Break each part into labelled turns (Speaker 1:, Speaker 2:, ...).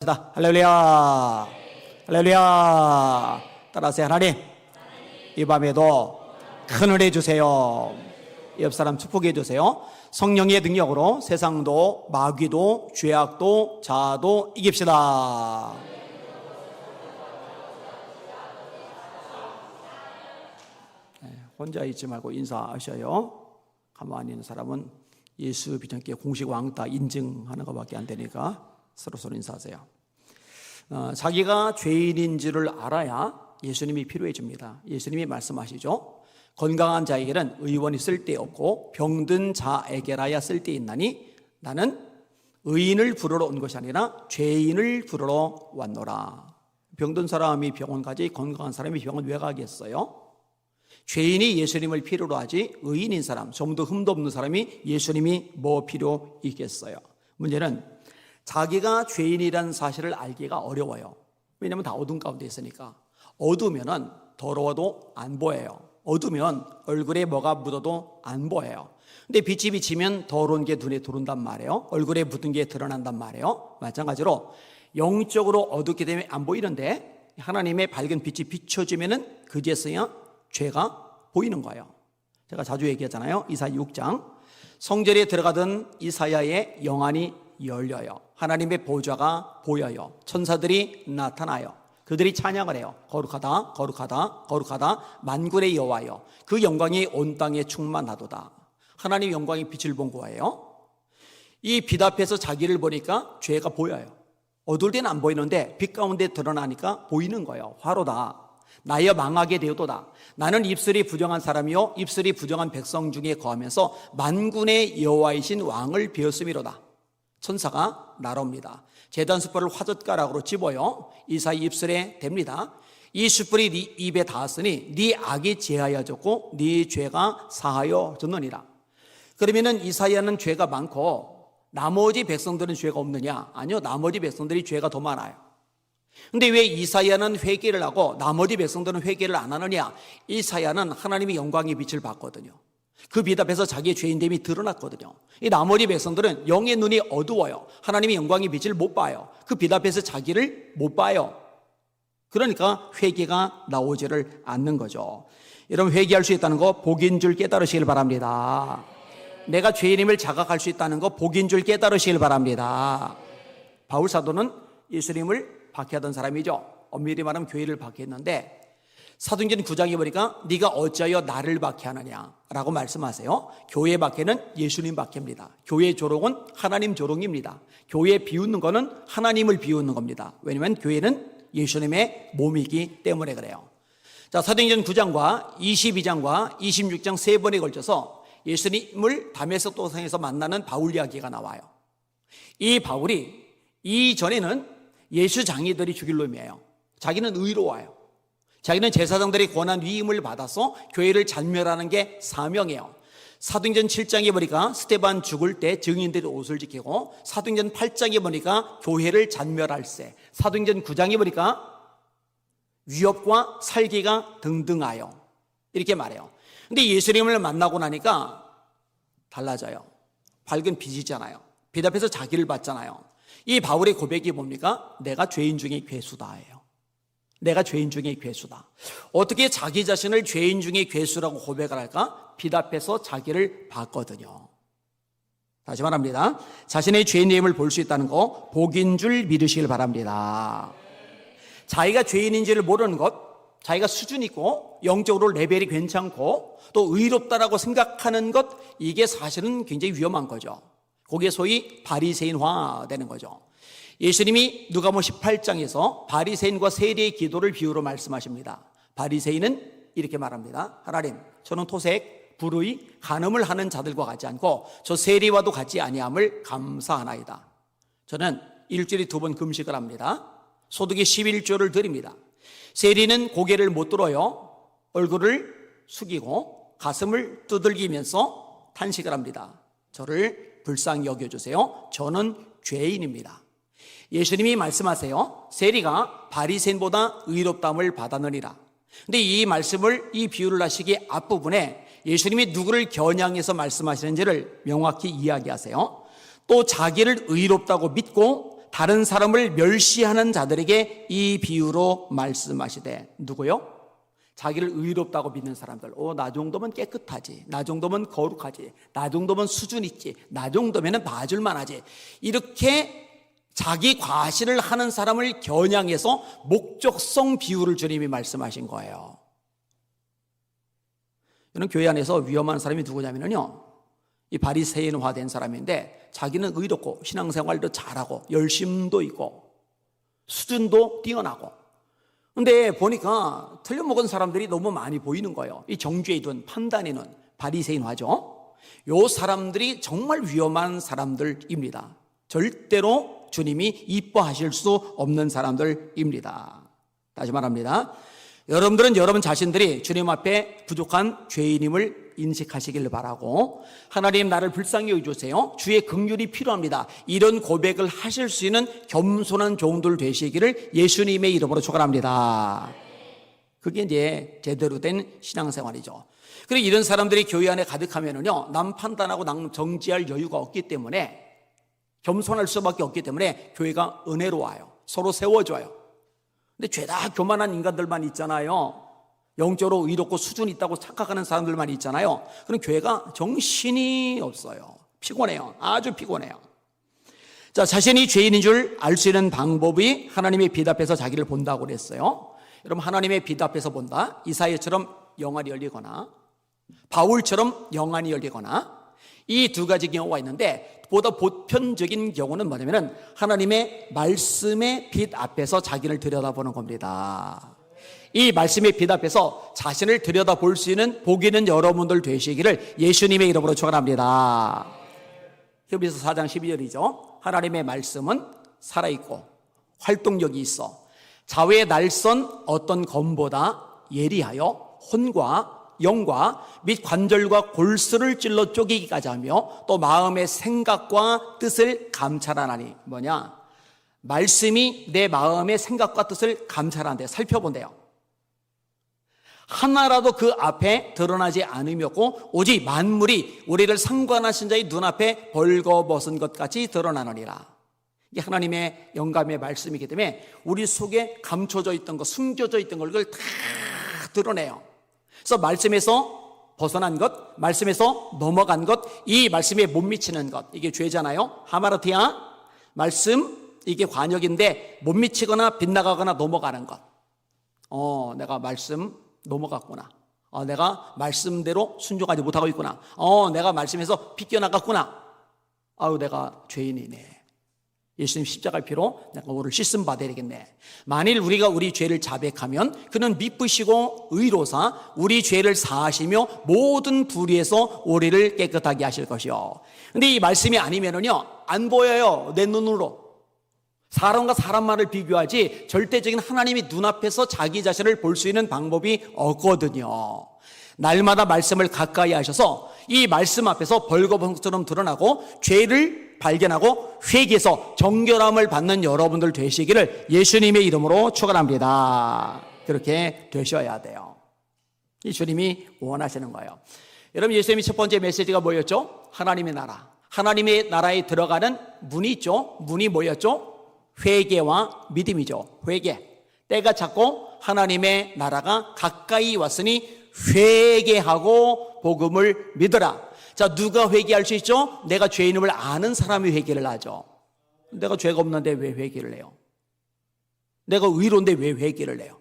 Speaker 1: 할렐루야, 할렐루야. 따라하세요. 하나님, 이 밤에도 큰 은혜 주세요. 옆 사람 축복해 주세요. 성령의 능력으로 세상도 마귀도 죄악도 자아도 이깁시다. 혼자 있지 말고 인사하셔요. 가만히 있는 사람은 예수 비전께 공식 왕따 인증하는 것밖에 안 되니까 서로 인사하세요. 자기가 죄인인지를 알아야 예수님이 필요해집니다. 예수님이 말씀하시죠. 건강한 자에게는 의원이 쓸데없고 병든 자에게라야 쓸데있나니 나는 의인을 부르러 온 것이 아니라 죄인을 부르러 왔노라. 병든 사람이 병원 가지 건강한 사람이 병원 왜 가겠어요? 죄인이 예수님을 필요로 하지 의인인 사람, 좀도 흠도 없는 사람이 예수님이 뭐 필요 있겠어요? 문제는 자기가 죄인이라는 사실을 알기가 어려워요. 왜냐하면 다 어둠 가운데 있으니까. 어두우면 더러워도 안 보여요. 어두우면 얼굴에 뭐가 묻어도 안 보여요. 근데 빛이 비치면 더러운 게 눈에 들어온단 말이에요. 얼굴에 묻은 게 드러난단 말이에요. 마찬가지로 영적으로 어둡기 때문에 안 보이는데 하나님의 밝은 빛이 비춰지면 그제서야 죄가 보이는 거예요. 제가 자주 얘기하잖아요. 이사야 6장. 성전에 들어가던 이사야의 영안이 열려요. 하나님의 보좌가 보여요. 천사들이 나타나요. 그들이 찬양을 해요. 거룩하다, 거룩하다, 거룩하다, 만군의 여호와여. 그 영광이 온 땅에 충만하도다. 하나님의 영광이 빛을 본 거예요. 이 빛 앞에서 자기를 보니까 죄가 보여요. 어두울 때는 안 보이는데 빛 가운데 드러나니까 보이는 거예요. 화로다. 나여 망하게 되어도다. 나는 입술이 부정한 사람이요 입술이 부정한 백성 중에 거하면서 만군의 여호와이신 왕을 배웠음이로다. 천사가 날아옵니다. 제단 숯불을 화젓가락으로 집어요. 이사야 입술에 댑니다. 이 숯불이 네 입에 닿았으니 네 악이 제하여졌고 네 죄가 사하여졌느니라. 그러면은 이사야는 죄가 많고 나머지 백성들은 죄가 없느냐? 아니요, 나머지 백성들이 죄가 더 많아요. 근데 왜 이사야는 회개를 하고 나머지 백성들은 회개를 안 하느냐? 이사야는 하나님의 영광의 빛을 봤거든요. 그 빛 앞에서 자기의 죄인됨이 드러났거든요. 이 나머지 백성들은 영의 눈이 어두워요. 하나님의 영광의 빛을 못 봐요. 그 빛 앞에서 자기를 못 봐요. 그러니까 회개가 나오지를 않는 거죠. 여러분, 회개할 수 있다는 거 복인 줄 깨달으시길 바랍니다. 내가 죄인임을 자각할 수 있다는 거 복인 줄 깨달으시길 바랍니다. 바울 사도는 예수님을 박해하던 사람이죠. 엄밀히 말하면 교회를 박해했는데 사도행전 9장에 보니까 네가 어찌하여 나를 박해하느냐 라고 말씀하세요. 교회 박해는 예수님 박해입니다. 교회 조롱은 하나님 조롱입니다. 교회 비웃는 거는 하나님을 비웃는 겁니다. 왜냐하면 교회는 예수님의 몸이기 때문에 그래요. 자, 사도행전 9장과 22장과 26장 세 번에 걸쳐서 예수님을 다메섹 도상에서 만나는 바울 이야기가 나와요. 이 바울이 이전에는 예수 장이들이 죽일 놈이에요. 자기는 의로워요. 자기는 제사장들의 권한 위임을 받아서 교회를 잔멸하는 게 사명이에요. 사도행전 7장에 보니까 스데반 죽을 때 증인들이 옷을 지키고, 사도행전 8장에 보니까 교회를 잔멸할세, 사도행전 9장에 보니까 위협과 살기가 등등하여 이렇게 말해요. 근데 예수님을 만나고 나니까 달라져요. 밝은 빛이잖아요. 빛 앞에서 자기를 봤잖아요. 이 바울의 고백이 뭡니까? 내가 죄인 중에 괴수다예요. 내가 죄인 중에 괴수다. 어떻게 자기 자신을 죄인 중에 괴수라고 고백을 할까? 빛 앞에서 자기를 봤거든요. 다시 말합니다. 자신의 죄인임을 볼 수 있다는 거 복인 줄 믿으시길 바랍니다. 자기가 죄인인지를 모르는 것, 자기가 수준 있고 영적으로 레벨이 괜찮고 또 의롭다라고 생각하는 것, 이게 사실은 굉장히 위험한 거죠. 그게 소위 바리새인화 되는 거죠. 예수님이 누가복음 18장에서 바리새인과 세리의 기도를 비유로 말씀하십니다. 바리새인은 이렇게 말합니다. 하나님, 저는 토색, 불의, 간음을 하는 자들과 같지 않고 저 세리와도 같지 아니함을 감사하나이다. 저는 일주일에 2번 금식을 합니다. 소득의 11조를 드립니다. 세리는 고개를 못 들어요. 얼굴을 숙이고 가슴을 두들기면서 탄식을 합니다. 저를 불쌍히 여겨주세요. 저는 죄인입니다. 예수님이 말씀하세요. 세리가 바리새인보다 의롭다함을 받았느니라. 근데 이 말씀을, 이 비유를 하시기 앞부분에 예수님이 누구를 겨냥해서 말씀하시는지를 명확히 이야기하세요. 또 자기를 의롭다고 믿고 다른 사람을 멸시하는 자들에게 이 비유로 말씀하시되, 누구요? 자기를 의롭다고 믿는 사람들. 나 정도면 깨끗하지, 나 정도면 거룩하지, 나 정도면 수준 있지, 나 정도면 봐줄만 하지, 이렇게 자기 과시를 하는 사람을 겨냥해서 목적성 비유를 주님이 말씀하신 거예요. 이런 교회 안에서 위험한 사람이 누구냐면요, 이 바리새인화된 사람인데 자기는 의롭고 신앙생활도 잘하고 열심도 있고 수준도 뛰어나고, 근데 보니까 틀려먹은 사람들이 너무 많이 보이는 거예요. 이 정죄의 눈, 판단의 눈, 바리새인화죠. 요 사람들이 정말 위험한 사람들입니다. 절대로 주님이 이뻐하실 수 없는 사람들입니다. 다시 말합니다. 여러분들은 여러분 자신들이 주님 앞에 부족한 죄인임을 인식하시길 바라고, 하나님 나를 불쌍히 여겨주세요, 주의 긍휼이 필요합니다, 이런 고백을 하실 수 있는 겸손한 종들 되시기를 예수님의 이름으로 축원합니다. 그게 이제 제대로 된 신앙생활이죠. 그리고 이런 사람들이 교회 안에 가득하면은요, 남 판단하고 남 정지할 여유가 없기 때문에, 겸손할 수밖에 없기 때문에 교회가 은혜로워요. 서로 세워줘요. 근데 죄다 교만한 인간들만 있잖아요. 영적으로 의롭고 수준 있다고 착각하는 사람들만 있잖아요. 그럼 교회가 정신이 없어요. 피곤해요. 아주 피곤해요. 자, 자신이 죄인인 줄 알 수 있는 방법이 하나님의 빛 앞에서 자기를 본다고 그랬어요. 여러분, 하나님의 빛 앞에서 본다, 이사야처럼 영안이 열리거나 바울처럼 영안이 열리거나, 이 두 가지 경우가 있는데, 보다 보편적인 경우는 뭐냐면 하나님의 말씀의 빛 앞에서 자기를 들여다보는 겁니다. 이 말씀의 빛 앞에서 자신을 들여다볼 수 있는 복 있는 여러분들 되시기를 예수님의 이름으로 축원합니다. 히브리서 4장 12절이죠. 하나님의 말씀은 살아있고 활동력이 있어 좌우의 날선 어떤 검보다 예리하여 혼과 영과 및 관절과 골수를 찔러 쪼개기까지 하며 또 마음의 생각과 뜻을 감찰하나니, 뭐냐? 말씀이 내 마음의 생각과 뜻을 감찰한대, 살펴본대요. 하나라도 그 앞에 드러나지 않으며고 오직 만물이 우리를 상관하신 자의 눈앞에 벌거벗은 것 같이 드러나느니라. 이게 하나님의 영감의 말씀이기 때문에 우리 속에 감춰져 있던 것, 숨겨져 있던 걸 다 드러내요. 그래서 말씀에서 벗어난 것, 말씀에서 넘어간 것, 이 말씀에 못 미치는 것, 이게 죄잖아요. 하마르티아, 말씀, 이게 관역인데 못 미치거나 빗나가거나 넘어가는 것. 내가 말씀 넘어갔구나. 내가 말씀대로 순종하지 못하고 있구나. 내가 말씀에서 빗겨나갔구나. 내가 죄인이네. 예수님 십자가의 피로 내가 오를 씻음 받아야 되겠네. 만일 우리가 우리 죄를 자백하면 그는 미쁘시고 의로사 우리 죄를 사하시며 모든 불의에서 우리를 깨끗하게 하실 것이요. 근데 이 말씀이 아니면은요, 안 보여요. 내 눈으로. 사람과 사람만을 비교하지 절대적인 하나님이 눈앞에서 자기 자신을 볼 수 있는 방법이 없거든요. 날마다 말씀을 가까이 하셔서 이 말씀 앞에서 벌거벗은처럼 드러나고 죄를 발견하고 회개해서 정결함을 받는 여러분들 되시기를 예수님의 이름으로 축원합니다. 그렇게 되셔야 돼요. 이 주님이 원하시는 거예요. 여러분, 예수님이 첫 번째 메시지가 뭐였죠? 하나님의 나라. 하나님의 나라에 들어가는 문이 있죠. 문이 뭐였죠? 회개와 믿음이죠. 회개. 때가 찼고 하나님의 나라가 가까이 왔으니 회개하고 복음을 믿어라. 자, 누가 회개할 수 있죠? 내가 죄인임을 아는 사람이 회개를 하죠. 내가 죄가 없는데 왜 회개를 해요? 내가 의로운데 왜 회개를 해요?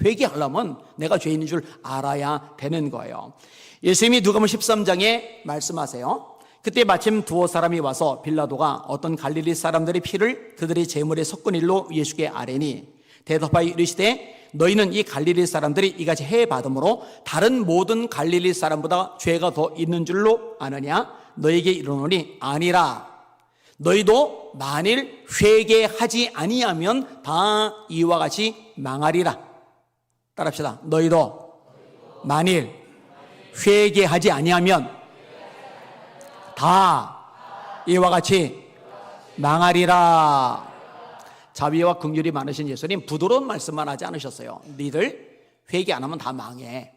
Speaker 1: 회개하려면 내가 죄인인 줄 알아야 되는 거예요. 예수님이 누가복음 13장에 말씀하세요. 그때 마침 두어 사람이 와서 빌라도가 어떤 갈릴리 사람들의 피를 그들의 제물에 섞은 일로 예수께 아뢰니 대답하여 이르시되 너희는 이 갈릴리 사람들이 이같이 해받음으로 다른 모든 갈릴리 사람보다 죄가 더 있는 줄로 아느냐? 너희에게 이르노니 아니라. 너희도 만일 회개하지 아니하면 다 이와 같이 망하리라. 따라합시다. 너희도 만일 회개하지 아니하면 다 이와 같이 망하리라. 자비와 긍휼이 많으신 예수님 부드러운 말씀만 하지 않으셨어요. 니들 회개 안 하면 다 망해.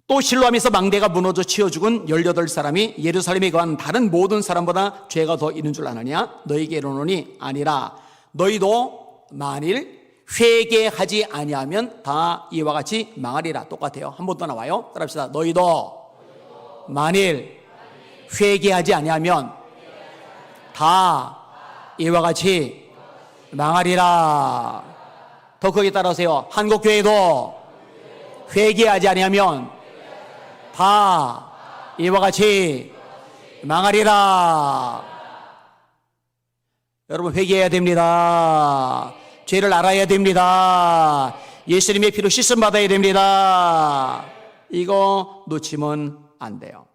Speaker 1: 또 실로암에서 망대가 무너져 치어 죽은 18사람이 예루살렘에 거한 다른 모든 사람보다 죄가 더 있는 줄 아느냐? 너희에게 이르노니 아니라 너희도 만일 회개하지 아니하면 다 이와 같이 망하리라. 똑같아요. 한 번 더 나와요. 따라합시다. 너희도 만일 회개하지 아니하면 다 이와 같이 망하리라. 더 크게 따라하세요. 한국교회도 회개하지 아니하면 다 이와 같이 망하리라. 여러분 회개해야 됩니다. 죄를 알아야 됩니다. 예수님의 피로 씻음 받아야 됩니다. 이거 놓치면 안 돼요.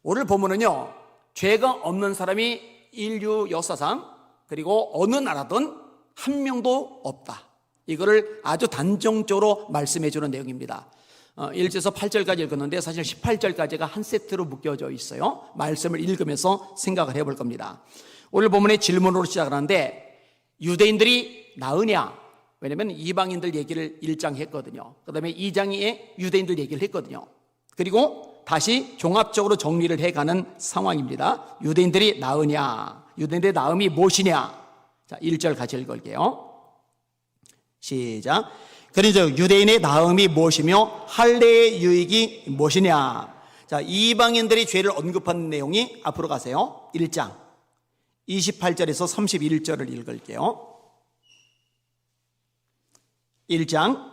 Speaker 1: 오늘 본문은요, 죄가 없는 사람이 인류 역사상 그리고 어느 나라든 한 명도 없다. 이거를 아주 단정적으로 말씀해 주는 내용입니다. 1절에서 8절까지 읽었는데 사실 18절까지가 한 세트로 묶여져 있어요. 말씀을 읽으면서 생각을 해볼 겁니다. 오늘 본문의 질문으로 시작하는데 유대인들이 나으냐? 왜냐하면 이방인들 얘기를 1장 했거든요. 그 다음에 2장에 유대인들 얘기를 했거든요. 그리고 다시 종합적으로 정리를 해가는 상황입니다. 유대인들이 나으냐? 유대인들의 나음이 무엇이냐? 자, 1절 같이 읽을게요. 시작. 그런즉 유대인의 나음이 무엇이며 할례의 유익이 무엇이냐? 자, 이방인들이 죄를 언급한 내용이 앞으로 가세요. 1장 28절에서 31절을 읽을게요. 1장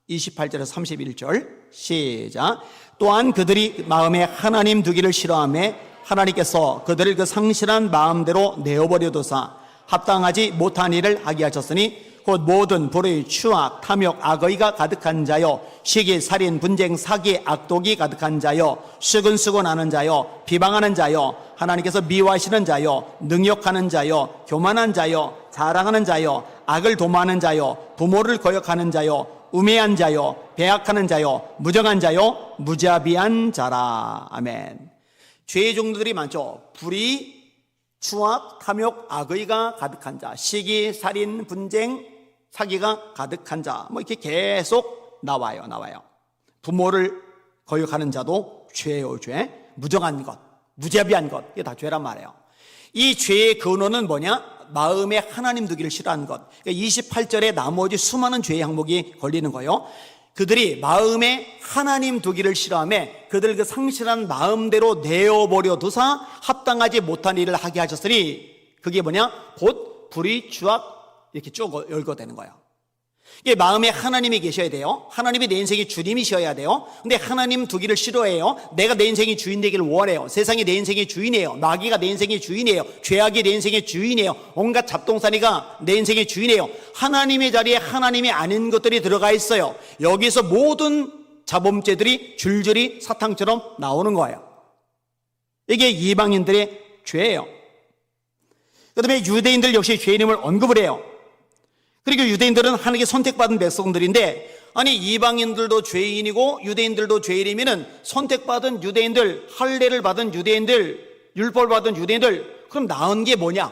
Speaker 1: 28절에서 31절 시작. 또한 그들이 마음에 하나님 두기를 싫어하며 하나님께서 그들을 그 상실한 마음대로 내어버려두사 합당하지 못한 일을 하게 하셨으니 곧 모든 불의, 추악, 탐욕, 악의가 가득한 자요, 시기, 살인, 분쟁, 사기, 악독이 가득한 자요, 수근수근하는 자요, 비방하는 자요, 하나님께서 미워하시는 자요, 능욕하는 자요, 교만한 자요, 자랑하는 자요, 악을 도모하는 자요, 부모를 거역하는 자요, 우매한 자요, 배악하는 자요, 무정한 자요, 무자비한 자라. 아멘. 죄의 종류들이 많죠. 불의, 추악, 탐욕, 악의가 가득한 자, 시기, 살인, 분쟁, 사기가 가득한 자, 뭐 이렇게 계속 나와요. 부모를 거역하는 자도 죄예요, 죄. 무정한 것, 무자비한 것, 이게 다 죄란 말이에요. 이 죄의 근원은 뭐냐? 마음에 하나님 두기를 싫어하는 것. 그러니까 28절에 나머지 수많은 죄의 항목이 걸리는 거예요. 그들이 마음에 하나님 두기를 싫어하며 그들 그 상실한 마음대로 내어버려 두사 합당하지 못한 일을 하게 하셨으니 그게 뭐냐? 곧 불의, 추악 이렇게 쭉 열거되는 거예요. 이게 마음에 하나님이 계셔야 돼요. 하나님이 내 인생의 주님이셔야 돼요. 근데 하나님 두기를 싫어해요. 내가 내 인생의 주인 되기를 원해요. 세상이 내 인생의 주인이에요. 마귀가 내 인생의 주인이에요. 죄악이 내 인생의 주인이에요. 온갖 잡동사니가 내 인생의 주인이에요. 하나님의 자리에 하나님이 아닌 것들이 들어가 있어요. 여기서 모든 자범죄들이 줄줄이 사탕처럼 나오는 거예요. 이게 이방인들의 죄예요. 그 다음에 유대인들 역시 죄인임을 언급을 해요. 그리고 유대인들은 하나님께 선택받은 백성들인데, 아니 이방인들도 죄인이고 유대인들도 죄인이면은 선택받은 유대인들, 할례를 받은 유대인들, 율법을 받은 유대인들, 그럼 나은 게 뭐냐?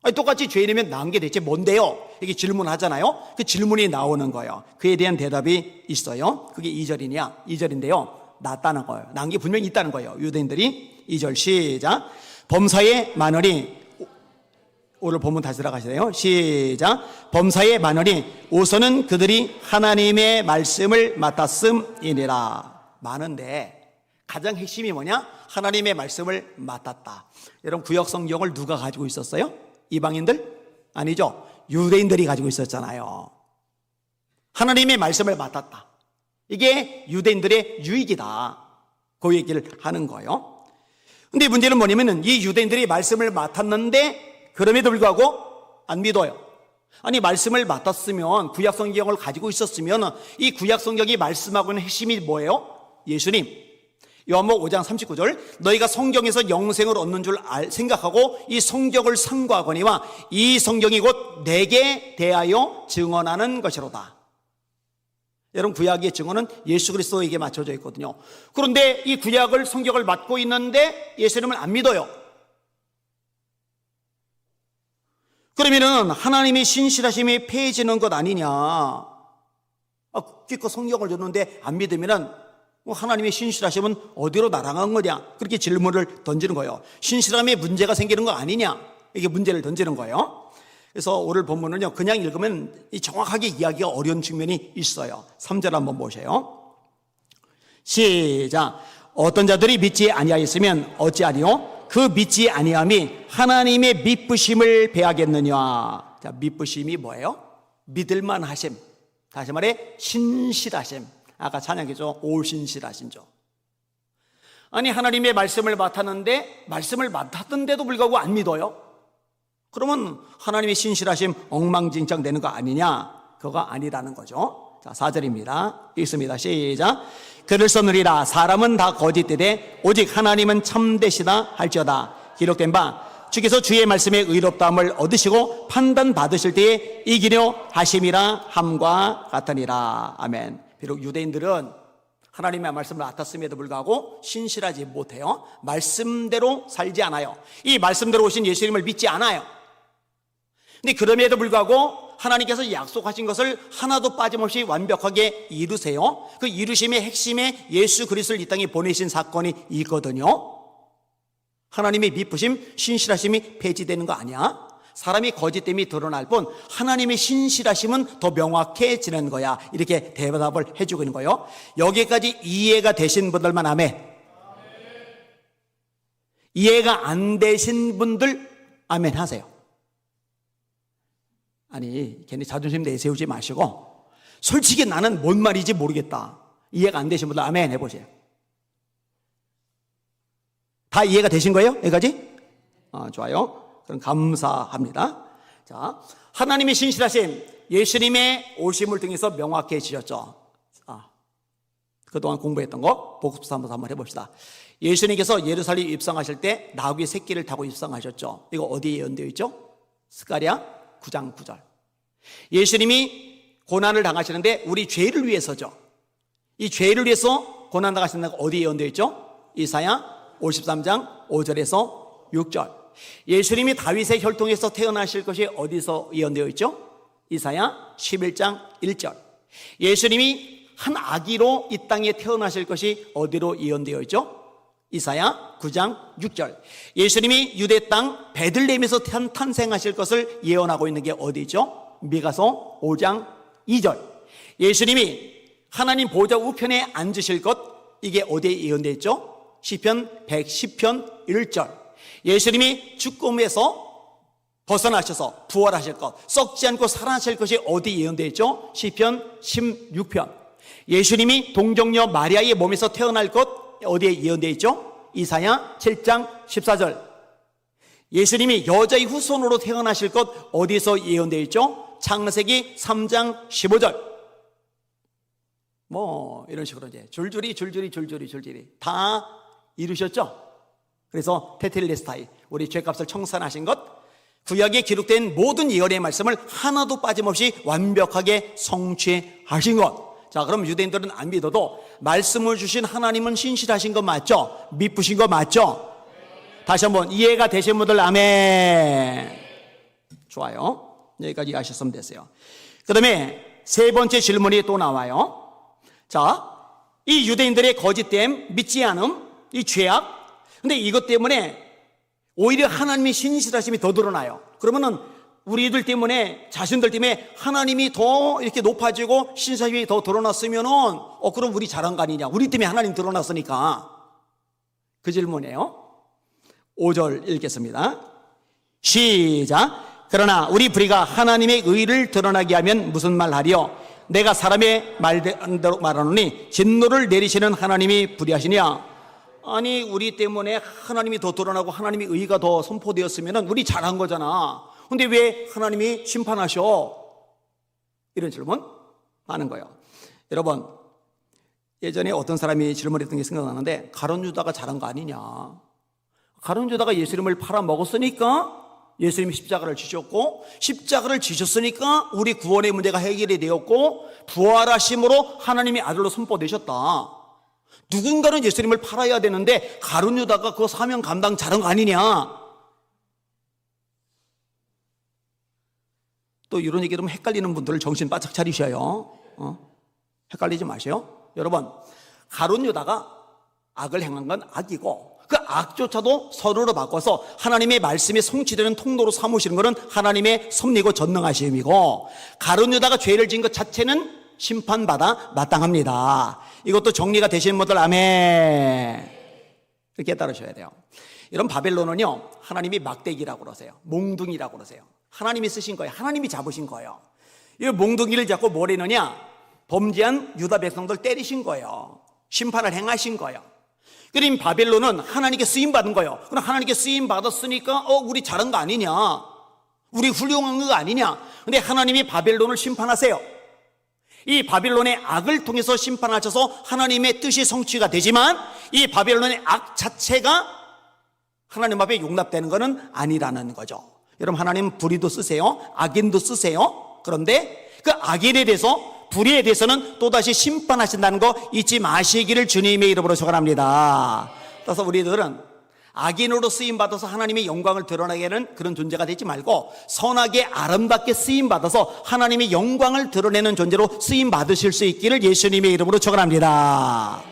Speaker 1: 아니 똑같이 죄인이면 나은 게 대체 뭔데요? 이렇게 질문하잖아요. 그 질문이 나오는 거예요. 그에 대한 대답이 있어요. 그게 2절이냐? 2절인데요. 낫다는 거예요. 나은 게 분명히 있다는 거예요. 유대인들이. 2절 시작. 범사에 많으니, 오늘 본문 다시 들어가시네요. 시작. 범사에 많으니 우선은 그들이 하나님의 말씀을 맡았음이니라. 많은데 가장 핵심이 뭐냐? 하나님의 말씀을 맡았다. 여러분 구약 성경을 누가 가지고 있었어요? 이방인들? 아니죠. 유대인들이 가지고 있었잖아요. 하나님의 말씀을 맡았다. 이게 유대인들의 유익이다. 그 얘기를 하는 거예요. 근데 문제는 뭐냐면은 이 유대인들이 말씀을 맡았는데 그럼에도 불구하고 안 믿어요. 아니 말씀을 맡았으면, 구약 성경을 가지고 있었으면 이 구약 성경이 말씀하고 있는 핵심이 뭐예요? 예수님. 요한복음 5장 39절 너희가 성경에서 영생을 얻는 줄 생각하고 이 성경을 상고하거니와 이 성경이 곧 내게 대하여 증언하는 것이로다. 여러분 구약의 증언은 예수 그리스도에게 맞춰져 있거든요. 그런데 이 구약을 성경을 맡고 있는데 예수님을 안 믿어요. 그러면은 하나님의 신실하심이 패해지는 것 아니냐? 기껏 성경을 줬는데 안 믿으면은 하나님의 신실하심은 어디로 날아간 거냐? 그렇게 질문을 던지는 거예요. 신실함에 문제가 생기는 거 아니냐? 이게 문제를 던지는 거예요. 그래서 오늘 본문은요, 그냥 읽으면 정확하게 이야기가 어려운 측면이 있어요. 3절 한번 보세요. 시작. 어떤 자들이 믿지 아니하였으면 어찌하리요? 그 믿지 아니함이 하나님의 미쁘심을 배하겠느냐? 자, 미쁘심이 뭐예요? 믿을만 하심. 다시 말해 신실하심. 아까 찬양했죠. 올신실하신죠. 아니, 하나님의 말씀을 맡았는데 말씀을 맡았던데도 불구하고 안 믿어요? 그러면 하나님의 신실하심 엉망진창 되는 거 아니냐? 그거 아니라는 거죠. 자, 4절입니다. 읽습니다. 시작. 글을 써느리라. 사람은 다 거짓되되 오직 하나님은 참되시다 할지어다. 기록된 바 주께서 주의 말씀에 의롭다함을 얻으시고 판단받으실 때에 이기려 하심이라 함과 같으니라. 아멘. 비록 유대인들은 하나님의 말씀을 맡았음에도 불구하고 신실하지 못해요. 말씀대로 살지 않아요. 이 말씀대로 오신 예수님을 믿지 않아요. 근데 그럼에도 불구하고 하나님께서 약속하신 것을 하나도 빠짐없이 완벽하게 이루세요. 그 이루심의 핵심에 예수 그리스도를 이 땅에 보내신 사건이 있거든요. 하나님의 미쁘심, 신실하심이 폐지되는 거 아니야? 사람이 거짓됨이 드러날 뿐 하나님의 신실하심은 더 명확해지는 거야. 이렇게 대답을 해주고 있는 거예요. 여기까지 이해가 되신 분들만 아멘. 이해가 안 되신 분들 아멘 하세요. 아니, 괜히 자존심 내세우지 마시고 솔직히 나는 뭔 말인지 모르겠다. 이해가 안 되신 분들 아멘 해보세요. 다 이해가 되신 거예요? 여기까지? 좋아요. 그럼 감사합니다. 자, 하나님의 신실하심, 예수님의 오심을 통해서 명확해지셨죠. 그동안 공부했던 거 복습 한번 해봅시다. 예수님께서 예루살렘 입성하실 때 나귀 새끼를 타고 입성하셨죠. 이거 어디에 예언되어 있죠? 스가랴 9장 9절. 예수님이 고난을 당하시는데 우리 죄를 위해서죠. 이 죄를 위해서 고난 당하시는 거 어디에 예언되어 있죠? 이사야 53장 5절에서 6절. 예수님이 다윗의 혈통에서 태어나실 것이 어디서 예언되어 있죠? 이사야 11장 1절. 예수님이 한 아기로 이 땅에 태어나실 것이 어디로 예언되어 있죠? 이사야 9장 6절. 예수님이 유대 땅 베들레헴에서 탄생하실 것을 예언하고 있는 게 어디죠? 미가서 5장 2절. 예수님이 하나님 보좌 우편에 앉으실 것, 이게 어디에 예언되어 있죠? 시편 110편 1절. 예수님이 죽음에서 벗어나셔서 부활하실 것, 썩지 않고 살아나실 것이 어디 예언되어 있죠? 시편 16편. 예수님이 동정녀 마리아의 몸에서 태어날 것 어디에 예언되어 있죠? 이사야 7장 14절. 예수님이 여자의 후손으로 태어나실 것 어디서 예언되어 있죠? 창세기 3장 15절. 이런 식으로 이제 줄줄이 다 이루셨죠? 그래서 테텔레스타이, 우리 죄값을 청산하신 것, 구약에 기록된 모든 예언의 말씀을 하나도 빠짐없이 완벽하게 성취하신 것. 자, 그럼 유대인들은 안 믿어도 말씀을 주신 하나님은 신실하신 거 맞죠? 미쁘신 거 맞죠? 다시 한번 이해가 되신 분들 아멘. 좋아요. 여기까지 하셨으면 됐어요. 그 다음에 세 번째 질문이 또 나와요. 자, 이 유대인들의 거짓됨, 믿지 않음, 이 죄악, 근데 이것 때문에 오히려 하나님의 신실하심이 더 드러나요. 그러면은 우리들 때문에, 자신들 때문에 하나님이 더 이렇게 높아지고 신실하심이 더 드러났으면은 그럼 우리 잘한 거 아니냐? 우리 때문에 하나님 드러났으니까. 그 질문이에요. 5절 읽겠습니다. 시작. 그러나 우리 불의가 하나님의 의를 드러나게 하면 무슨 말 하리요? 내가 사람의 말대로 말하노니 진노를 내리시는 하나님이 불의하시냐? 아니, 우리 때문에 하나님이 더 드러나고 하나님의 의가 더 선포되었으면 우리 잘한 거잖아. 근데 왜 하나님이 심판하셔? 이런 질문 하는 거예요. 여러분, 예전에 어떤 사람이 질문했던 게 생각나는데, 가룟 유다가 잘한 거 아니냐? 가룟 유다가 예수님을 팔아먹었으니까 예수님이 십자가를 지셨고, 십자가를 지셨으니까 우리 구원의 문제가 해결이 되었고, 부활하심으로 하나님이 아들로 선포되셨다. 누군가는 예수님을 팔아야 되는데 가룟 유다가 그 사명 감당 잘한 거 아니냐? 또 이런 얘기 들으면 헷갈리는 분들을 정신 바짝 차리셔요. 헷갈리지 마세요. 여러분, 가룟 유다가 악을 행한 건 악이고 그 악조차도 서로로 바꿔서 하나님의 말씀이 성취되는 통로로 삼으시는 것은 하나님의 섭리고 전능하심이고, 가룟 유다가 죄를 지은 것 자체는 심판받아 마땅합니다. 이것도 정리가 되시는 분들 아멘. 이렇게 따르셔야 돼요. 이런 바벨론은요, 하나님이 막대기라고 그러세요. 몽둥이라고 그러세요. 하나님이 쓰신 거예요. 하나님이 잡으신 거예요. 이 몽둥이를 잡고 뭘 했느냐? 범죄한 유다 백성들 때리신 거예요. 심판을 행하신 거예요. 그럼 바벨론은 하나님께 쓰임받은 거예요. 그럼 하나님께 쓰임받았으니까 우리 잘한 거 아니냐, 우리 훌륭한 거 아니냐. 근데 하나님이 바벨론을 심판하세요. 이 바벨론의 악을 통해서 심판하셔서 하나님의 뜻이 성취가 되지만 이 바벨론의 악 자체가 하나님 앞에 용납되는 것은 아니라는 거죠. 여러분, 하나님 불의도 쓰세요, 악인도 쓰세요. 그런데 그 악인에 대해서, 불의에 대해서는 또다시 심판하신다는 거 잊지 마시기를 주님의 이름으로 축원합니다. 따라서 우리들은 악인으로 쓰임받아서 하나님의 영광을 드러나게 하는 그런 존재가 되지 말고 선하게 아름답게 쓰임받아서 하나님의 영광을 드러내는 존재로 쓰임받으실 수 있기를 예수님의 이름으로 축원합니다.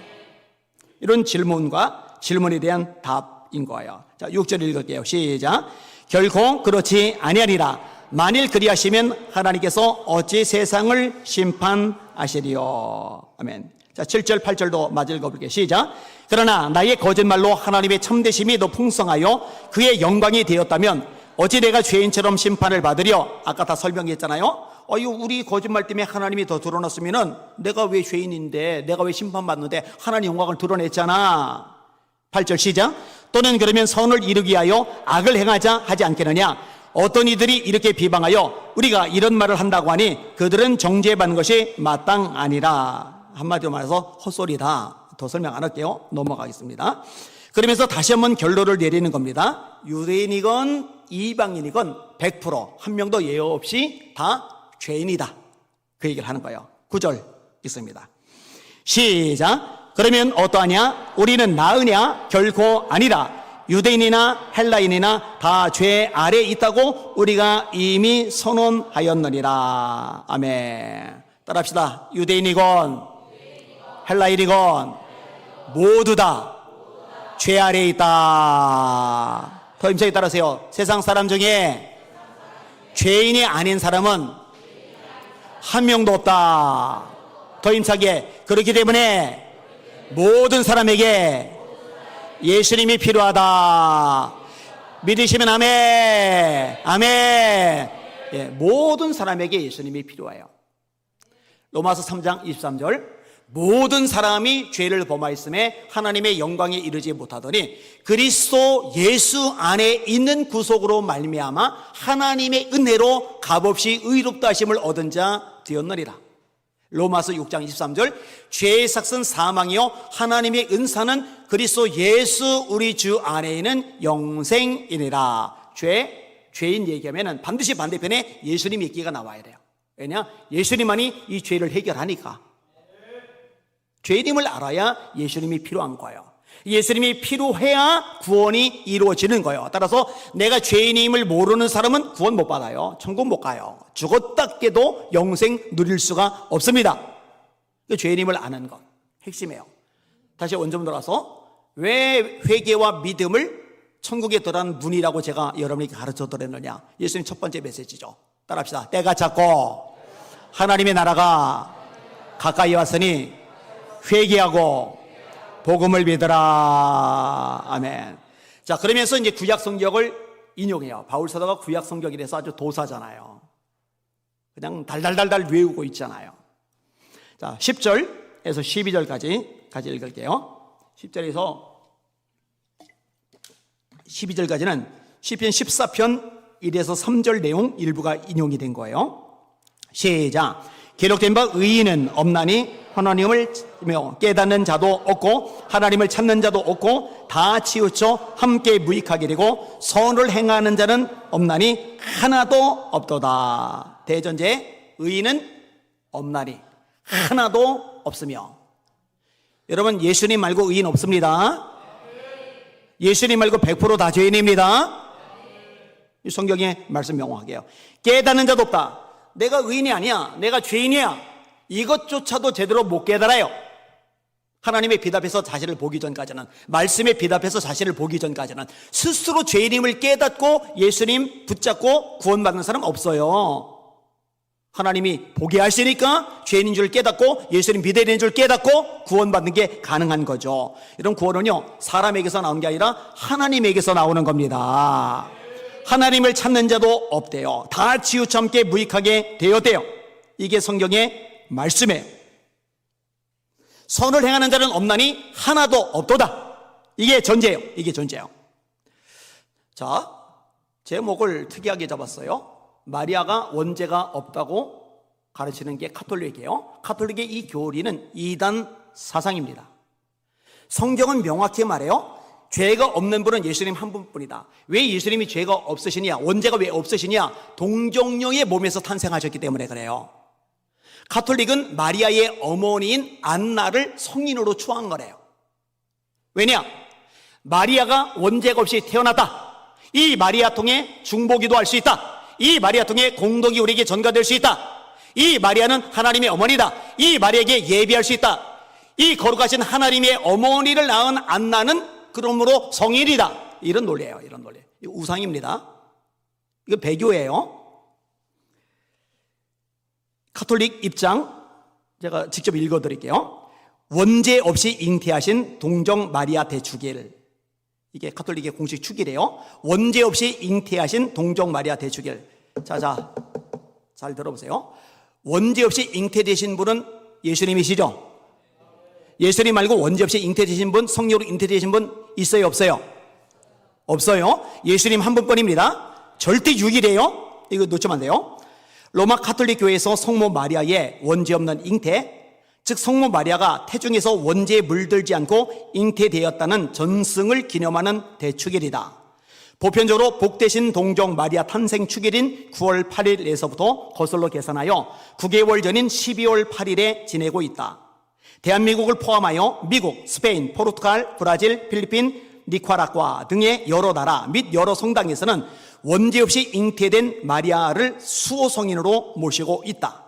Speaker 1: 이런 질문과 질문에 대한 답인 거예요. 자, 6절 읽을게요. 시작. 결코 그렇지 아니하리라. 만일 그리하시면 하나님께서 어찌 세상을 심판하시리요. 아멘. 자, 7절 8절도 마저 읽어볼게요. 시작. 그러나 나의 거짓말로 하나님의 참되심이 더 풍성하여 그의 영광이 되었다면 어찌 내가 죄인처럼 심판을 받으려. 아까 다 설명했잖아요. 우리 거짓말 때문에 하나님이 더 드러났으면은 내가 왜 죄인인데, 내가 왜 심판받는데 하나님 영광을 드러냈잖아. 8절 시작. 또는 그러면 선을 이루기 위하여 악을 행하자 하지 않겠느냐. 어떤 이들이 이렇게 비방하여 우리가 이런 말을 한다고 하니 그들은 정죄받는 것이 마땅하니라. 한마디로 말해서 헛소리다. 더 설명 안 할게요. 넘어가겠습니다. 그러면서 다시 한번 결론을 내리는 겁니다. 유대인이건 이방인이건 100% 한 명도 예외 없이 다 죄인이다. 그 얘기를 하는 거예요. 9절 있습니다. 시작. 그러면 어떠하냐? 우리는 나으냐? 결코 아니라. 유대인이나 헬라인이나 다 죄 아래 있다고 우리가 이미 선언하였느니라. 아멘. 따라합시다. 유대인이건 헬라인이건 모두 다 죄 아래에 있다. 더 힘차게 따라하세요. 세상 사람 중에 죄인이 아닌 사람은 한 명도 없다. 더 힘차게. 그렇기 때문에 모든 사람에게 예수님이 필요하다. 믿으시면 아멘. 아멘. 예, 모든 사람에게 예수님이 필요해요. 로마서 3장 23절. 모든 사람이 죄를 범하였음에 하나님의 영광에 이르지 못하더니 그리스도 예수 안에 있는 구속으로 말미암아 하나님의 은혜로 값없이 의롭다 하심을 얻은 자 되었느니라. 로마서 6장 23절. 죄의 삭은 사망이요 하나님의 은사는 그리스도 예수 우리 주 안에 있는 영생이니라. 죄인 얘기하면 반드시 반대편에 예수님 얘기가 나와야 돼요. 왜냐? 예수님만이 이 죄를 해결하니까. 죄인임을 알아야 예수님이 필요한 거예요. 예수님이 필요해야 구원이 이루어지는 거예요. 따라서 내가 죄인임을 모르는 사람은 구원 못 받아요. 천국 못 가요. 죽었다 깨도 영생 누릴 수가 없습니다. 죄인임을 아는 것 핵심이에요. 다시 원점 돌아서 왜 회개와 믿음을 천국에 들어가는 문이라고 제가 여러분에게 가르쳐 드렸느냐. 예수님 첫 번째 메시지죠. 따라합시다. 때가 찼고 하나님의 나라가 가까이 왔으니 회개하고 복음을 믿으라. 아멘. 자, 그러면서 이제 구약 성경을 인용해요. 바울 사도가 구약 성경이라서 아주 도사잖아요. 그냥 달달달달 외우고 있잖아요. 자, 10절에서 12절까지 같이 읽을게요. 10절에서 12절까지는 시편 14편 1에서 3절 내용 일부가 인용이 된 거예요. 시작. 기록된 바 의인은 없나니 하나님을 깨닫는 자도 없고 하나님을 찾는 자도 없고 다 치우쳐 함께 무익하게 되고 선을 행하는 자는 없나니 하나도 없도다. 대전제 의인은 없나니 하나도 없으며. 여러분, 예수님 말고 의인 없습니다. 예수님 말고 100% 다 죄인입니다. 이 성경의 말씀 명확하게요. 깨닫는 자도 없다. 내가 의인이 아니야, 내가 죄인이야, 이것조차도 제대로 못 깨달아요. 하나님의 빛 앞에서 자신을 보기 전까지는, 말씀의 빛 앞에서 자신을 보기 전까지는 스스로 죄인임을 깨닫고 예수님 붙잡고 구원받는 사람 없어요. 하나님이 보게 하시니까 죄인인 줄 깨닫고 예수님 믿어야 줄 깨닫고 구원받는 게 가능한 거죠. 이런 구원은요, 사람에게서 나오는 게 아니라 하나님에게서 나오는 겁니다. 하나님을 찾는 자도 없대요. 다 치우참게 무익하게 되었대요. 이게 성경의 말씀이에요. 선을 행하는 자는 없나니 하나도 없도다. 이게 전제예요. 이게 전제예요. 자, 제목을 특이하게 잡았어요. 마리아가 원죄가 없다고 가르치는 게 카톨릭이에요. 카톨릭의 이 교리는 이단 사상입니다. 성경은 명확히 말해요. 죄가 없는 분은 예수님 한 분뿐이다. 왜 예수님이 죄가 없으시냐? 원죄가 왜 없으시냐? 동정녀의 몸에서 탄생하셨기 때문에 그래요. 카톨릭은 마리아의 어머니인 안나를 성인으로 추앙한 거래요. 왜냐? 마리아가 원죄가 없이 태어났다. 이 마리아 통해 중보기도 할 수 있다. 이 마리아 통해 공덕이 우리에게 전가될 수 있다. 이 마리아는 하나님의 어머니다. 이 마리아에게 예비할 수 있다. 이 거룩하신 하나님의 어머니를 낳은 안나는 그러므로 성인이다. 이런 논리예요. 이런 논리. 이거 우상입니다. 이거 배교예요. 카톨릭 입장 제가 직접 읽어드릴게요. 원죄 없이 잉태하신 동정 마리아 대축일. 이게 카톨릭의 공식 축이래요. 원죄 없이 잉태하신 동정 마리아 대축일. 자, 잘 들어보세요. 원죄 없이 잉태되신 분은 예수님이시죠? 예수님 말고 원죄 없이 잉태되신 분, 성령으로 잉태되신 분 있어요, 없어요? 없어요. 예수님 한 분뿐입니다. 절대 유일해요. 이거 놓치면 안 돼요. 로마 카톨릭 교회에서 성모 마리아의 원죄 없는 잉태, 즉 성모 마리아가 태중에서 원죄에 물들지 않고 잉태되었다는 전승을 기념하는 대축일이다. 보편적으로 복되신 동정 마리아 탄생 축일인 9월 8일에서부터 거슬러 계산하여 9개월 전인 12월 8일에 지내고 있다. 대한민국을 포함하여 미국, 스페인, 포르투갈, 브라질, 필리핀, 니카라과 등의 여러 나라 및 여러 성당에서는 원죄 없이 잉태된 마리아를 수호 성인으로 모시고 있다.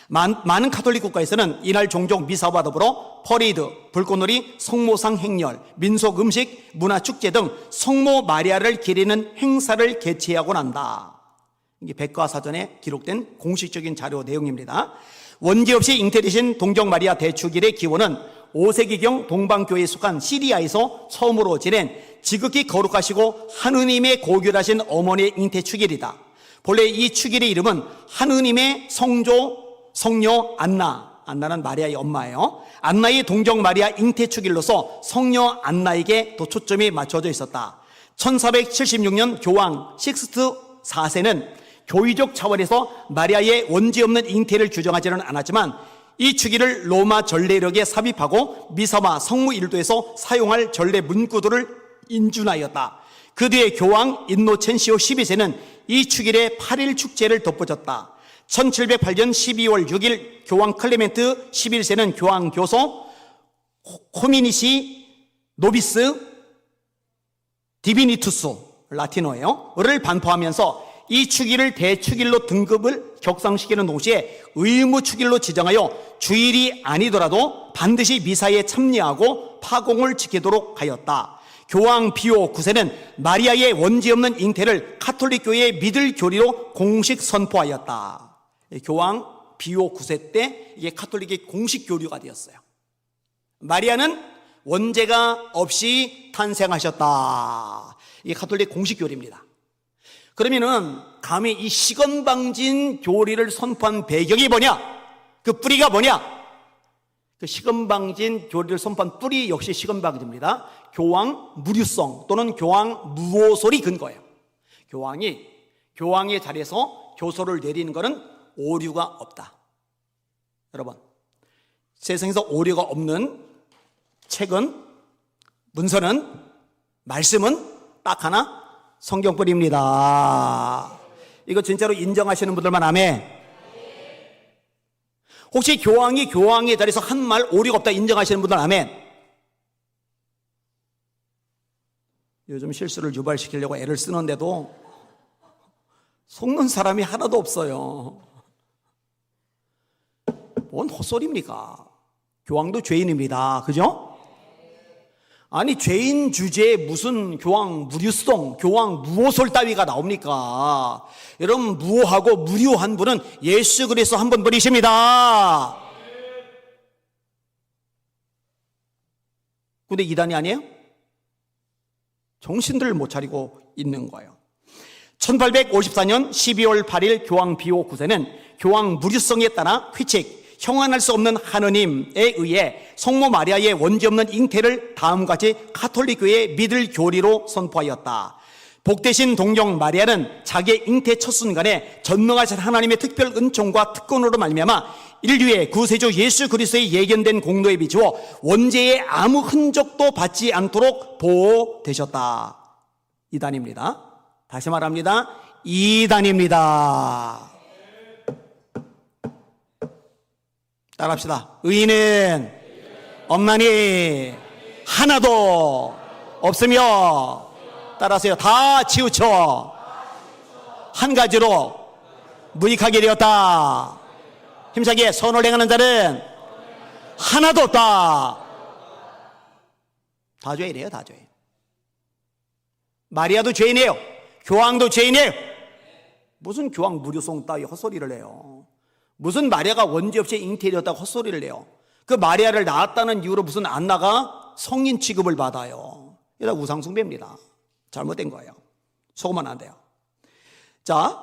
Speaker 1: 많은 카톨릭 국가에서는 이날 종종 미사와 더불어 퍼레이드, 불꽃놀이, 성모상 행렬, 민속 음식, 문화축제 등 성모 마리아를 기리는 행사를 개최하곤 한다. 이게 백과사전에 기록된 공식적인 자료 내용입니다. 원죄 없이 잉태되신 동정 마리아 대축일의 기원은 5세기경 동방교회에 속한 시리아에서 처음으로 지낸 지극히 거룩하시고 하느님의 고결하신 어머니의 잉태 축일이다. 본래 이 축일의 이름은 하느님의 성녀 안나는 마리아의 엄마예요. 안나의 동정 마리아 잉태 축일로서 성녀 안나에게 또 초점이 맞춰져 있었다. 1476년 교황 식스트 4세는 교의적 차원에서 마리아의 원죄 없는 잉태를 규정하지는 않았지만 이 축일을 로마 전례력에 삽입하고 미사와 성무 일도에서 사용할 전례 문구들을 인준하였다. 그 뒤에 교황 인노첸시오 12세는 이 축일에 8일 축제를 덧붙였다. 1708년 12월 6일 교황 클레멘트 11세는 교황 교소 호미니시 노비스 디비니투스 라틴어예요.를 반포하면서 이 축일을 대축일로 등급을 격상시키는 동시에 의무 축일로 지정하여 주일이 아니더라도 반드시 미사에 참여하고 파공을 지키도록 하였다. 교황 비오 9세는 마리아의 원죄 없는 잉태를 카톨릭 교회의 믿을 교리로 공식 선포하였다. 교황 비오 9세 때 이게 카톨릭의 공식 교류가 되었어요. 마리아는 원죄가 없이 탄생하셨다. 이게 카톨릭 공식 교리입니다. 그러면은 감히 이 시건방진 교리를 선포한 배경이 뭐냐? 그 뿌리가 뭐냐? 그 시건방진 교리를 선포한 뿌리 역시 시건방진입니다. 교황 무류성 또는 교황 무오솔이 근거예요. 교황의 자리에서 교소를 내리는 것은 오류가 없다. 여러분, 세상에서 오류가 없는 책은, 문서는, 말씀은 딱 하나, 성경뿐입니다. 이거 진짜로 인정하시는 분들만 아멘. 혹시 교황이 교황의 자리에서 한 말 오류가 없다 인정하시는 분들 아멘. 요즘 실수를 유발시키려고 애를 쓰는데도 속는 사람이 하나도 없어요. 뭔 헛소리입니까? 교황도 죄인입니다. 그죠? 아니, 죄인 주제에 무슨 교황 무류성, 교황 무오솔 따위가 나옵니까? 여러분, 무오하고 무료한 분은 예수 그리스도 한 분뿐이십니다. 근데 이단이 아니에요? 정신들을 못 차리고 있는 거예요. 1854년 12월 8일 교황 비오 9세는 교황 무류성에 따라 휘책, 형언할 수 없는 하느님에 의해 성모 마리아의 원죄 없는 잉태를 다음과 같이 가톨릭 교회의 믿을 교리로 선포하였다. 복되신 동정 마리아는 자기의 잉태 첫 순간에 전능하신 하나님의 특별 은총과 특권으로 말미암아 인류의 구세주 예수 그리스도의 예견된 공로에 비추어 원죄의 아무 흔적도 받지 않도록 보호되셨다. 이단입니다. 다시 말합니다. 이단입니다. 따라합시다. 의인은 없나니 하나도 없으며, 따라하세요. 다 치우쳐 한 가지로 무익하게 되었다. 힘차게 선을 행하는 자는 하나도 없다. 다 죄인이에요. 다 죄인. 마리아도 죄인이에요. 교황도 죄인이에요. 무슨 교황 무료성 따위 헛소리를 해요. 무슨 마리아가 원죄 없이 잉태되었다고 헛소리를 해요. 그 마리아를 낳았다는 이유로 무슨 안나가 성인 취급을 받아요. 이거 다 우상숭배입니다. 잘못된 거예요. 속으면 안 돼요. 자,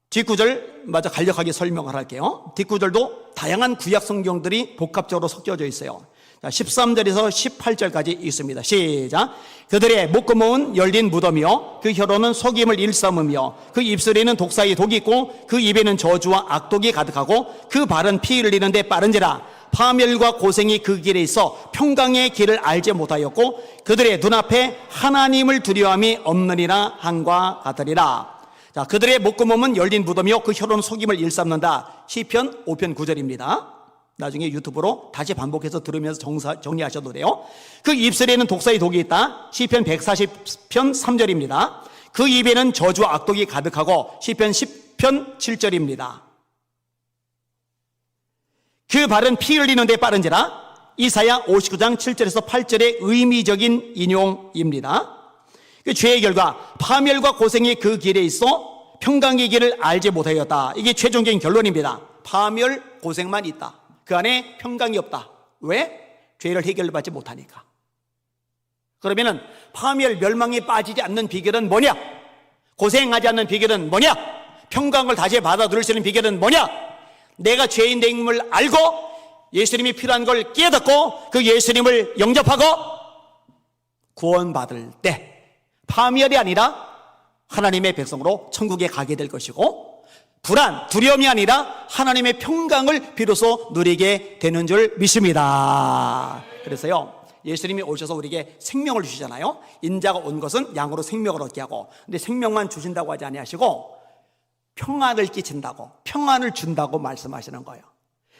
Speaker 1: 뒷구절 마저 간략하게 설명을 할게요. 뒷구절도 다양한 구약 성경들이 복합적으로 섞여져 있어요. 자, 13절에서 18절까지 있습니다. 시작. 그들의 목구멍은 열린 무덤이요, 그 혀로는 속임을 일삼으며, 그 입술에는 독사의 독이 있고 그 입에는 저주와 악독이 가득하고 그 발은 피 흘리는데 빠른지라. 파멸과 고생이 그 길에 있어 평강의 길을 알지 못하였고 그들의 눈앞에 하나님을 두려움이 없느니라 한과 같으리라. 자, 그들의 목구멍은 열린 무덤이요, 그 혀로는 속임을 일삼는다. 시편 5편 9절입니다. 나중에 유튜브로 다시 반복해서 들으면서 정리하셔도 돼요. 그 입술에는 독사의 독이 있다. 시편 140편 3절입니다. 그 입에는 저주와 악독이 가득하고 시편 10편 7절입니다. 그 발은 피 흘리는 데 빠른지라. 이사야 59장 7절에서 8절의 의미적인 인용입니다. 그 죄의 결과 파멸과 고생이 그 길에 있어 평강의 길을 알지 못하였다. 이게 최종적인 결론입니다. 파멸, 고생만 있다. 그 안에 평강이 없다. 왜? 죄를 해결받지 못하니까. 그러면은 파멸, 멸망에 빠지지 않는 비결은 뭐냐? 고생하지 않는 비결은 뭐냐? 평강을 다시 받아들일 수 있는 비결은 뭐냐? 내가 죄인됨을 알고 예수님이 필요한 걸 깨닫고 그 예수님을 영접하고 구원받을 때 파멸이 아니라 하나님의 백성으로 천국에 가게 될 것이고, 불안, 두려움이 아니라 하나님의 평강을 비로소 누리게 되는 줄 믿습니다. 그래서요, 예수님이 오셔서 우리에게 생명을 주시잖아요. 인자가 온 것은 양으로 생명을 얻게 하고, 근데 생명만 주신다고 하지 아니하시고 평안을 끼친다고, 평안을 준다고 말씀하시는 거예요.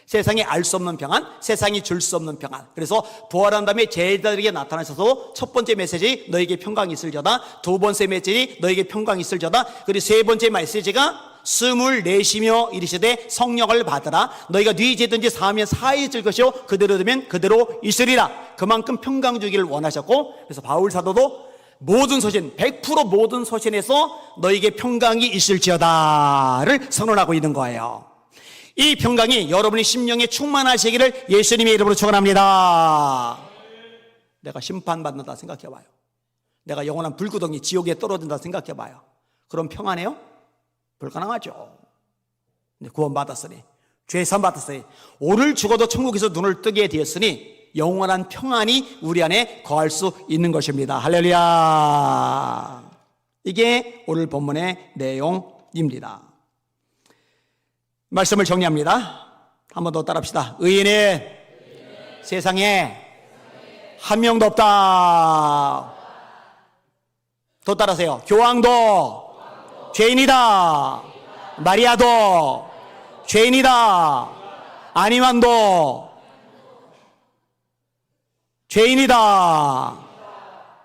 Speaker 1: 세상에 알 수 없는 평안, 세상이 줄 수 없는 평안. 그래서 부활한 다음에 제자들에게 나타나셔서 첫 번째 메시지 너에게 평강이 있을저다, 두 번째 메시지 너에게 평강이 있을저다, 그리고 세 번째 메시지가 숨을 내쉬며 이르시되 성령을 받으라. 너희가 네 죄든지 사하면 사해질 것이요 그대로 되면 그대로 있으리라. 그만큼 평강 주기를 원하셨고, 그래서 바울 사도도 모든 서신, 100% 모든 서신에서 너에게 평강이 있을지어다를 선언하고 있는 거예요. 이 평강이 여러분의 심령에 충만하시기를 예수님의 이름으로 축원합니다. 내가 심판받는다 생각해봐요. 내가 영원한 불구덩이 지옥에 떨어진다 생각해봐요. 그럼 평안해요? 불가능하죠. 근데 구원받았으니, 죄산 받았으니, 오늘 죽어도 천국에서 눈을 뜨게 되었으니 영원한 평안이 우리 안에 거할 수 있는 것입니다. 할렐루야. 이게 오늘 본문의 내용입니다. 말씀을 정리합니다. 한 번 더 따라합시다. 의인은 세상에 한 명도 없다. 더 따라하세요. 교황도 죄인이다. 마리아도 죄인이다. 안희만도 죄인이다.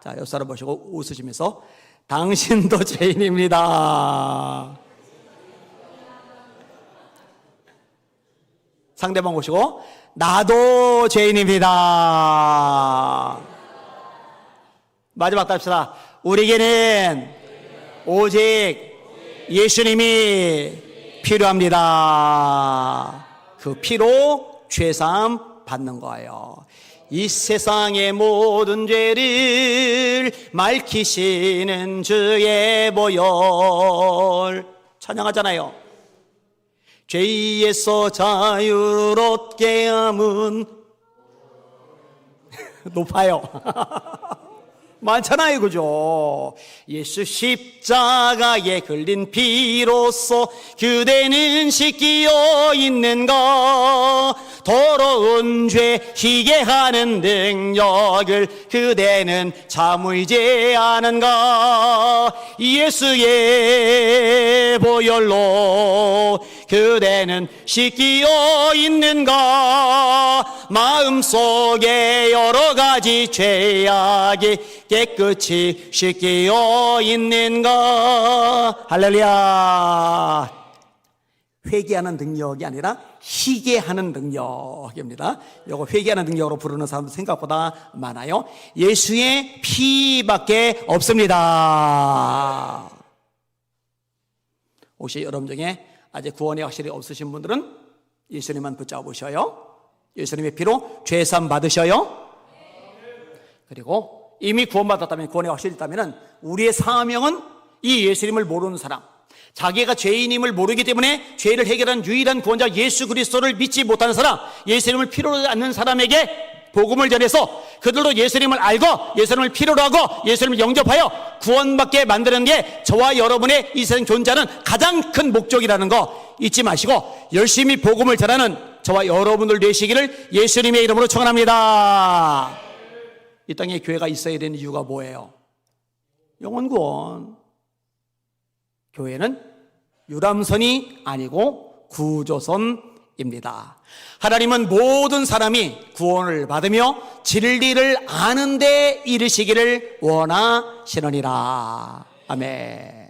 Speaker 1: 자, 옆 사람 보시고 웃으시면서 당신도 죄인입니다. 상대방 보시고 나도 죄인입니다. 마지막 답시다. 우리에게는 오직 예수님이 필요합니다. 그 피로 죄사함 받는 거예요. 이 세상의 모든 죄를 맑히시는 주의 보혈 찬양하잖아요. 죄에서 자유롭게 함은 높아요. 많잖아요, 그죠? 예수 십자가에 걸린 피로써 그대는 씻기어 있는가? 더러운 죄 희게 하는 능력을 그대는 참 의지하는가? 예수의 보혈로 그대는 씻기어 있는가? 마음속에 여러 가지 죄악이 깨끗이 씻기어 있는가? 할렐루야. 회개하는 능력이 아니라 희게 하는 능력입니다. 이거 회개하는 능력으로 부르는 사람도 생각보다 많아요. 예수의 피밖에 없습니다. 혹시 여러분 중에 아직 구원이 확실히 없으신 분들은 예수님만 붙잡으셔요. 예수님의 피로 죄사함 받으셔요. 그리고 이미 구원받았다면, 구원이 확실히 있다면 우리의 사명은 이 예수님을 모르는 사람, 자기가 죄인임을 모르기 때문에 죄를 해결한 유일한 구원자 예수 그리스도를 믿지 못하는 사람, 예수님을 필요로 하지 않는 사람에게 복음을 전해서 그들도 예수님을 알고 예수님을 필요로 하고 예수님을 영접하여 구원받게 만드는 게 저와 여러분의 이 세상 존재하는 가장 큰 목적이라는 거 잊지 마시고 열심히 복음을 전하는 저와 여러분들 되시기를 예수님의 이름으로 축원합니다. 이 땅에 교회가 있어야 되는 이유가 뭐예요? 영혼구원. 교회는 유람선이 아니고 구조선입니다. 하나님은 모든 사람이 구원을 받으며 진리를 아는 데 이르시기를 원하시느니라. 아멘.